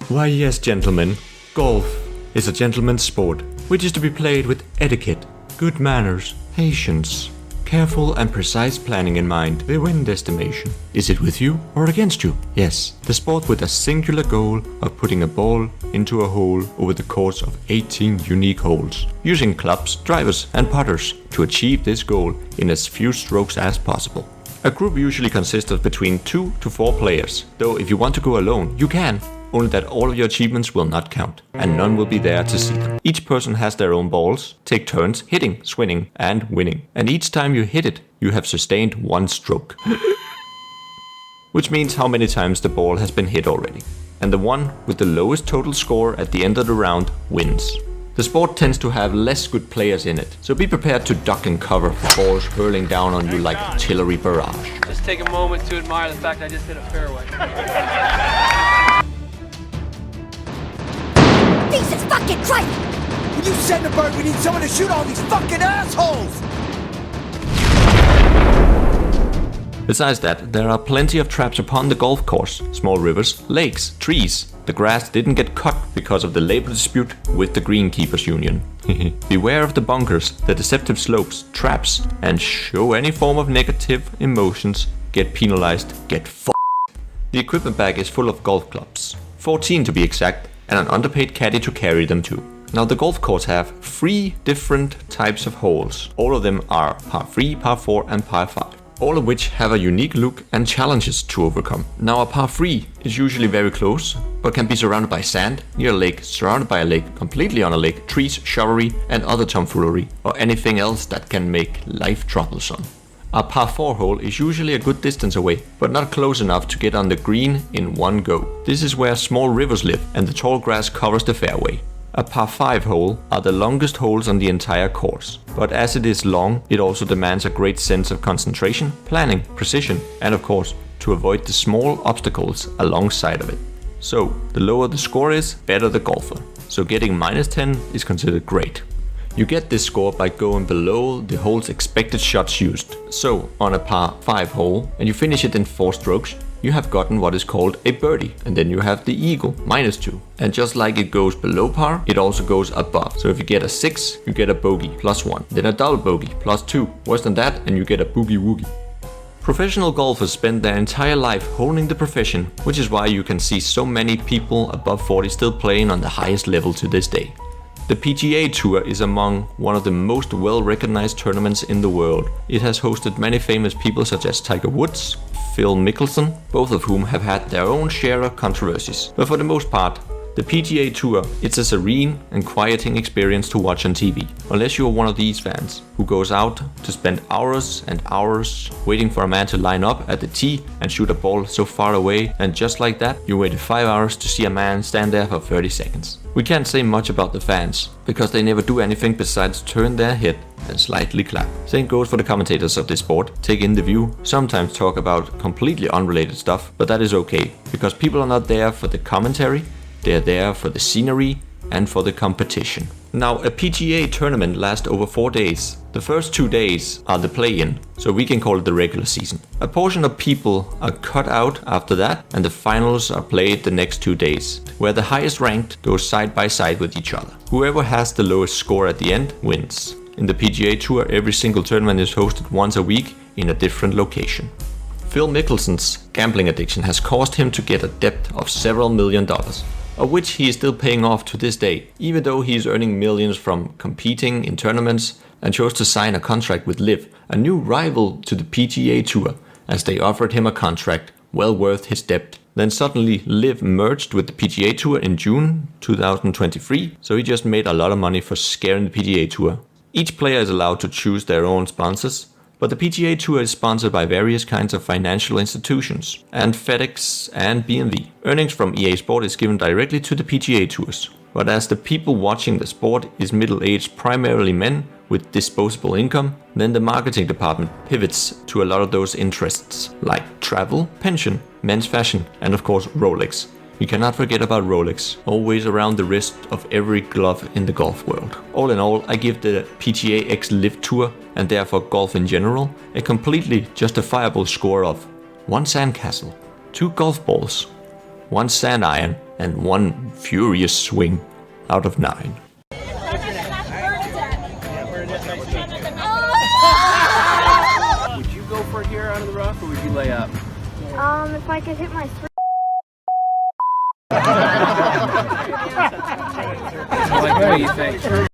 Why yes, gentlemen, golf is a gentleman's sport, which is to be played with etiquette, good manners, patience, careful and precise planning in mind. The wind estimation. Is it with you or against you? Yes, the sport with a singular goal of putting a ball into a hole over the course of 18 unique holes, using clubs, drivers and putters to achieve this goal in as few strokes as possible. A group usually consists of between 2 to 4 players, though if you want to go alone, you can. Only that all of your achievements will not count, and none will be there to see them. Each person has their own balls, take turns hitting, swinging, and winning. And each time you hit it, you have sustained 1 stroke. Which means how many times the ball has been hit already. And the one with the lowest total score at the end of the round wins. The sport tends to have less good players in it, so be prepared to duck and cover for balls hurling down on you like artillery barrage. Just take a moment to admire the fact I just hit a fairway. Jesus fucking Christ! When you send a bird, we need someone to shoot all these fucking assholes! Besides that, there are plenty of traps upon the golf course, small rivers, lakes, trees. The grass didn't get cut because of the labor dispute with the Greenkeepers Union. Beware of the bunkers, the deceptive slopes, traps, and show any form of negative emotions, get penalized, get f***ed. The equipment bag is full of golf clubs, 14 to be exact, and an underpaid caddy to carry them to. Now the golf course have 3 different types of holes. All of them are par 3, par 4 and par 5. All of which have a unique look and challenges to overcome. Now a par 3 is usually very close, but can be surrounded by sand, near a lake, surrounded by a lake, completely on a lake, trees, shrubbery and other tomfoolery, or anything else that can make life troublesome. A par 4 hole is usually a good distance away, but not close enough to get on the green in one go. This is where small rivers live and the tall grass covers the fairway. A par 5 hole are the longest holes on the entire course, but as it is long, it also demands a great sense of concentration, planning, precision, and of course, to avoid the small obstacles alongside of it. So, the lower the score is, better the golfer. So getting -10 is considered great. You get this score by going below the hole's expected shots used. So, on a par 5 hole, and you finish it in 4 strokes, you have gotten what is called a birdie, and then you have the eagle, -2. And just like it goes below par, it also goes above. So if you get a 6, you get a bogey, +1. Then a double bogey, +2. Worse than that, and you get a boogie woogie. Professional golfers spend their entire life honing the profession, which is why you can see so many people above 40 still playing on the highest level to this day. The PGA Tour is among one of the most well-recognized tournaments in the world. It has hosted many famous people such as Tiger Woods, Phil Mickelson, both of whom have had their own share of controversies. But for the most part, the PGA Tour, it's a serene and quieting experience to watch on TV. Unless you're one of these fans who goes out to spend hours and hours waiting for a man to line up at the tee and shoot a ball so far away, and just like that, you waited 5 hours to see a man stand there for 30 seconds. We can't say much about the fans, because they never do anything besides turn their head and slightly clap. Same goes for the commentators of this sport. Take in the view, sometimes talk about completely unrelated stuff, but that is okay, because people are not there for the commentary, they're there for the scenery and for the competition. Now, a PGA tournament lasts over 4 days. The first 2 days are the play-in, so we can call it the regular season. A portion of people are cut out after that, and the finals are played the next 2 days, where the highest ranked goes side by side with each other. Whoever has the lowest score at the end wins. In the PGA Tour, every single tournament is hosted once a week in a different location. Phil Mickelson's gambling addiction has caused him to get a debt of several $1 million. Of which he is still paying off to this day, even though he is earning millions from competing in tournaments, and chose to sign a contract with LIV, a new rival to the PGA Tour, as they offered him a contract well worth his debt. Then suddenly LIV merged with the PGA Tour in June 2023, so he just made a lot of money for scaring the PGA Tour. Each player is allowed to choose their own sponsors, but the PGA Tour is sponsored by various kinds of financial institutions, and FedEx and BMW. Earnings from EA Sport is given directly to the PGA Tours. But as the people watching the sport is middle-aged primarily men with disposable income, then the marketing department pivots to a lot of those interests, like travel, pension, men's fashion, and of course Rolex. We cannot forget about Rolex, always around the wrist of every glove in the golf world. All in all, I give the PGA X LIV Tour, and therefore golf in general, a completely justifiable score of 1 sandcastle, 2 golf balls, 1 sand iron, and 1 furious swing out of 9. Would you go for it here out of the rough, or would you lay up? If I could hit my Like, what do you think?